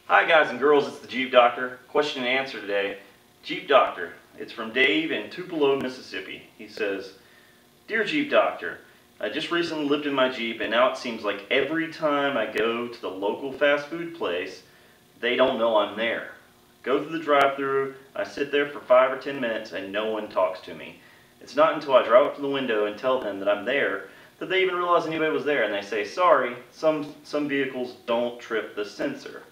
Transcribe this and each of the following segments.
Hi guys and girls, it's the Jeep Doctor. Question and answer today. Jeep Doctor, it's from Dave in Tupelo, Mississippi. He says, Dear Jeep Doctor, I just recently lived in my Jeep and now it seems like every time I go to the local fast food place, they don't know I'm there. Go through the drive-thru, I sit there for 5 or 10 minutes and no one talks to me. It's not until I drive up to the window and tell them that I'm there that they even realize anybody was there, and they say, sorry, some vehicles don't trip the sensor.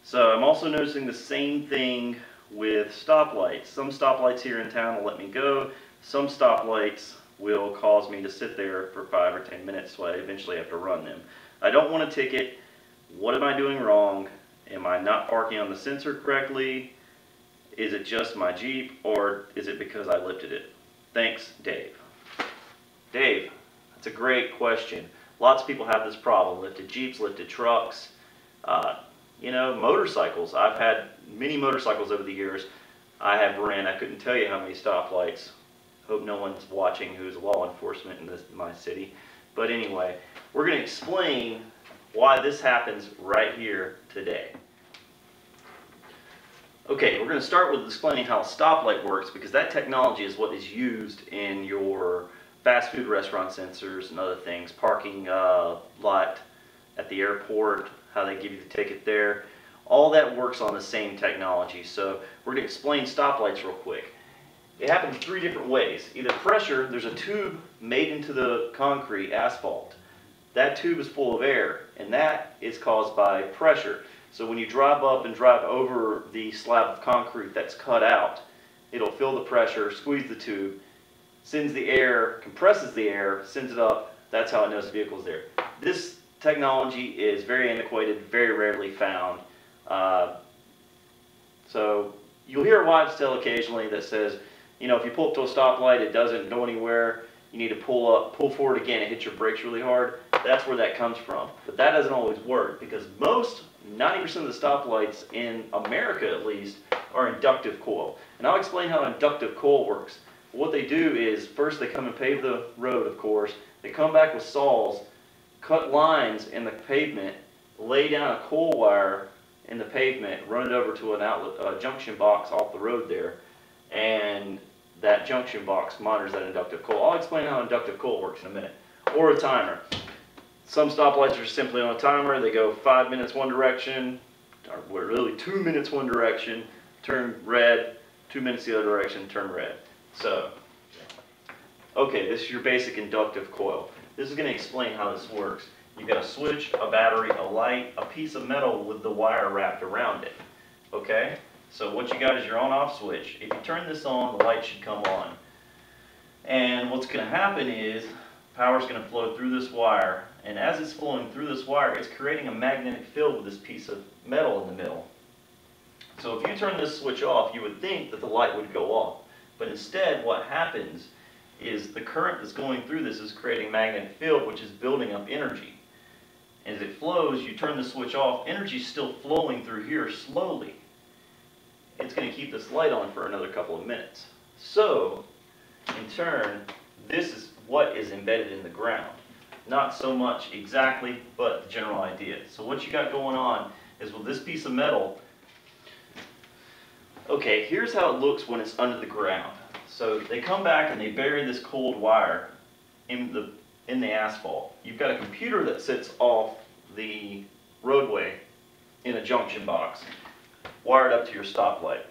So I'm also noticing the same thing with stoplights. Some stoplights here in town will let me go. Some stoplights will cause me to sit there for 5 or 10 minutes, so I eventually have to run them. I don't want a ticket. What am I doing wrong? Am I not parking on the sensor correctly? Is it just my Jeep, or is it because I lifted it? Thanks, Dave. Dave, that's a great question. Lots of people have this problem. Lifted Jeeps, lifted trucks. You know, motorcycles. I've had many motorcycles over the years. I have ran, I couldn't tell you how many stoplights. Hope no one's watching who's law enforcement in my city. But anyway, we're going to explain why this happens right here today. Okay, we're going to start with explaining how a stoplight works, because that technology is what is used in your fast food restaurant sensors and other things. Parking lot at the airport, how they give you the ticket there. All that works on the same technology. So we're going to explain stoplights real quick. It happens 3 different ways. Either pressure, there's a tube made into the concrete asphalt. That tube is full of air, and that is caused by pressure. So when you drive up and drive over the slab of concrete that's cut out, it'll feel the pressure, squeeze the tube, sends the air, compresses the air, sends it up. That's how it knows the vehicle's there. This technology is very antiquated, very rarely found. So you'll hear a wives' tale occasionally that says, you know, if you pull up to a stoplight, it doesn't go anywhere, you need to pull forward again and hit your brakes really hard. That's where that comes from. But that doesn't always work, because 90% of the stoplights in America at least, are inductive coil. And I'll explain how inductive coil works. What they do is, first they come and pave the road, of course. They come back with saws, cut lines in the pavement, lay down a coil wire in the pavement, run it over to an outlet, junction box off the road there, and that junction box monitors that inductive coil. I'll explain how inductive coil works in a minute. Or a timer. Some stoplights are simply on a timer. They go 5 minutes one direction, or really 2 minutes one direction, turn red, 2 minutes the other direction, turn red. So, okay, this is your basic inductive coil. This is going to explain how this works. You've got a switch, a battery, a light, a piece of metal with the wire wrapped around it. Okay? So what you got is your on-off switch. If you turn this on, the light should come on. And what's going to happen is, power is going to flow through this wire, and as it's flowing through this wire, it's creating a magnetic field with this piece of metal in the middle. So if you turn this switch off, you would think that the light would go off. But instead, what happens is the current that's going through this is creating a magnetic field, which is building up energy. And as it flows, you turn the switch off, energy is still flowing through here slowly. It's going to keep this light on for another couple of minutes. So, in turn, this is what is embedded in the ground. Not so much exactly, but the general idea. So what you got going on is, with this piece of metal, okay, here's how it looks when it's under the ground. So they come back and they bury this cold wire in the asphalt. You've got a computer that sits off the roadway in a junction box, wired up to your stoplight.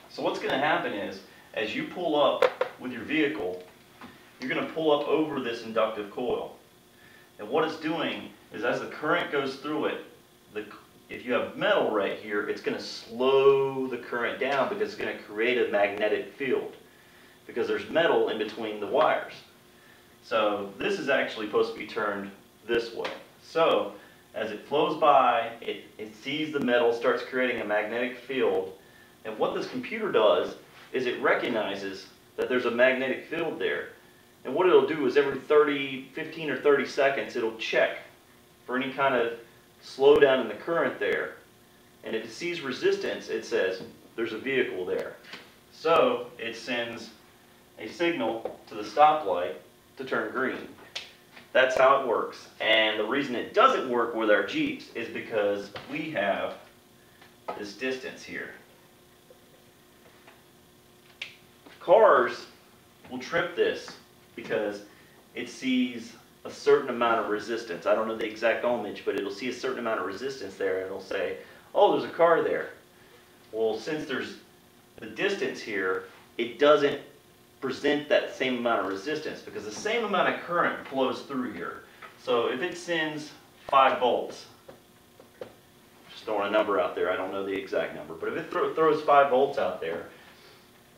So what's going to happen is, as you pull up with your vehicle, you're going to pull up over this inductive coil. And what it's doing is, as the current goes through it, if you have metal right here, it's going to slow the current down, because it's going to create a magnetic field, because there's metal in between the wires. So this is actually supposed to be turned this way. So as it flows by, it sees the metal, starts creating a magnetic field, and what this computer does is it recognizes that there's a magnetic field there. And what it'll do is, every 15 or 30 seconds, it'll check for any kind of slowdown in the current there. And if it sees resistance, it says there's a vehicle there. So it sends a signal to the stoplight to turn green. That's how it works. And the reason it doesn't work with our Jeeps is because we have this distance here. Cars will trip this because it sees a certain amount of resistance. I don't know the exact ohmage, but it'll see a certain amount of resistance there, and it'll say, oh, there's a car there. Well, since there's the distance here, it doesn't present that same amount of resistance because the same amount of current flows through here. So if it sends 5 volts, just throwing a number out there, I don't know the exact number, but if it throws 5 volts out there,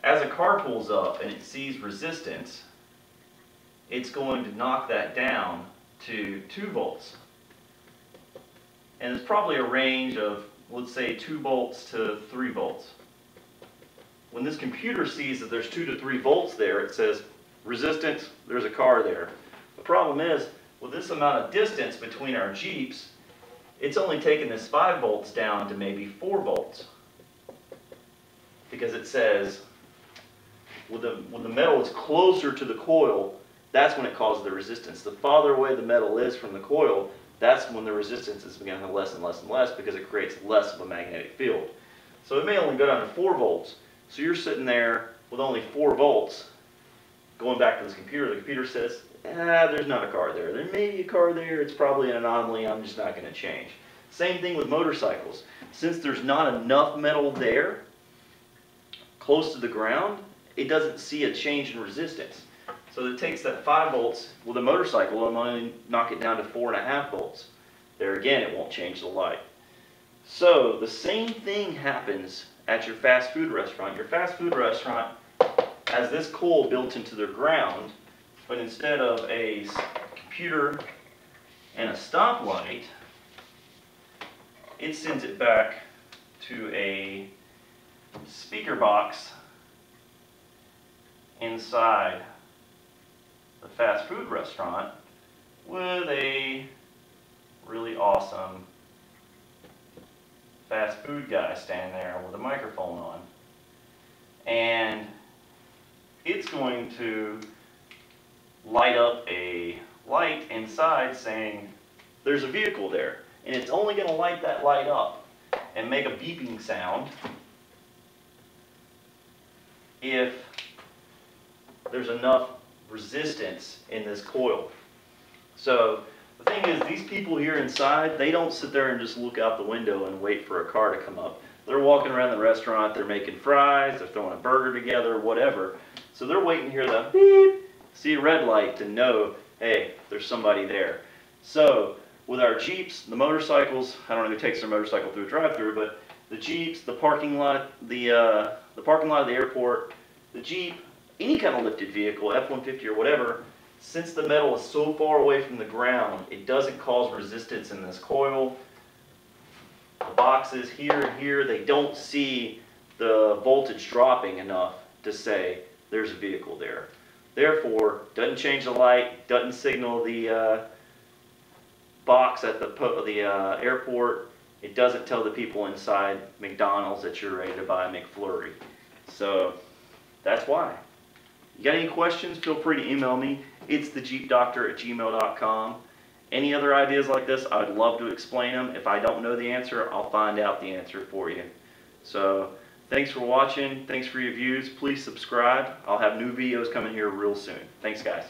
as a car pulls up and it sees resistance, it's going to knock that down to 2 volts. And it's probably a range of, let's say, 2 volts to 3 volts. When this computer sees that there's 2 to 3 volts there, it says, resistance, there's a car there. The problem is, with this amount of distance between our Jeeps, it's only taken this 5 volts down to maybe 4 volts. Because it says, when the metal is closer to the coil, that's when it causes the resistance. The farther away the metal is from the coil, that's when the resistance is beginning to less and less and less because it creates less of a magnetic field. So it may only go down to 4 volts. So you're sitting there with only 4 volts. Going back to this computer, the computer says, there's not a car there. There may be a car there. It's probably an anomaly. I'm just not going to change. Same thing with motorcycles. Since there's not enough metal there, close to the ground, it doesn't see a change in resistance. So it takes that 5 volts with a motorcycle and only knock it down to 4.5 volts. There again, it won't change the light. So the same thing happens at your fast food restaurant. Your fast food restaurant has this coil built into their ground, but instead of a computer and a stoplight, it sends it back to a speaker box inside the fast food restaurant with a really awesome fast food guy standing there with a microphone on. And it's going to light up a light inside saying there's a vehicle there. And it's only going to light that light up and make a beeping sound if there's enough resistance in this coil. So the thing is, these people here inside, they don't sit there and just look out the window and wait for a car to come up. They're walking around the restaurant, they're making fries, they're throwing a burger together, whatever. So they're waiting to hear the beep, see a red light to know, hey, there's somebody there. So with our Jeeps, the motorcycles, I don't know who takes their motorcycle through a drive-through, but the Jeeps, the parking lot, the parking lot of the airport, the Jeep, any kind of lifted vehicle, F-150 or whatever, since the metal is so far away from the ground, it doesn't cause resistance in this coil. The boxes here and here, they don't see the voltage dropping enough to say there's a vehicle there. Therefore, doesn't change the light, doesn't signal the box at the airport. It doesn't tell the people inside McDonald's that you're ready to buy a McFlurry. So that's why. You got any questions, feel free to email me. It's thejeepdoctor@gmail.com. Any other ideas like this, I'd love to explain them. If I don't know the answer, I'll find out the answer for you. So thanks for watching. Thanks for your views. Please subscribe. I'll have new videos coming here real soon. Thanks, guys.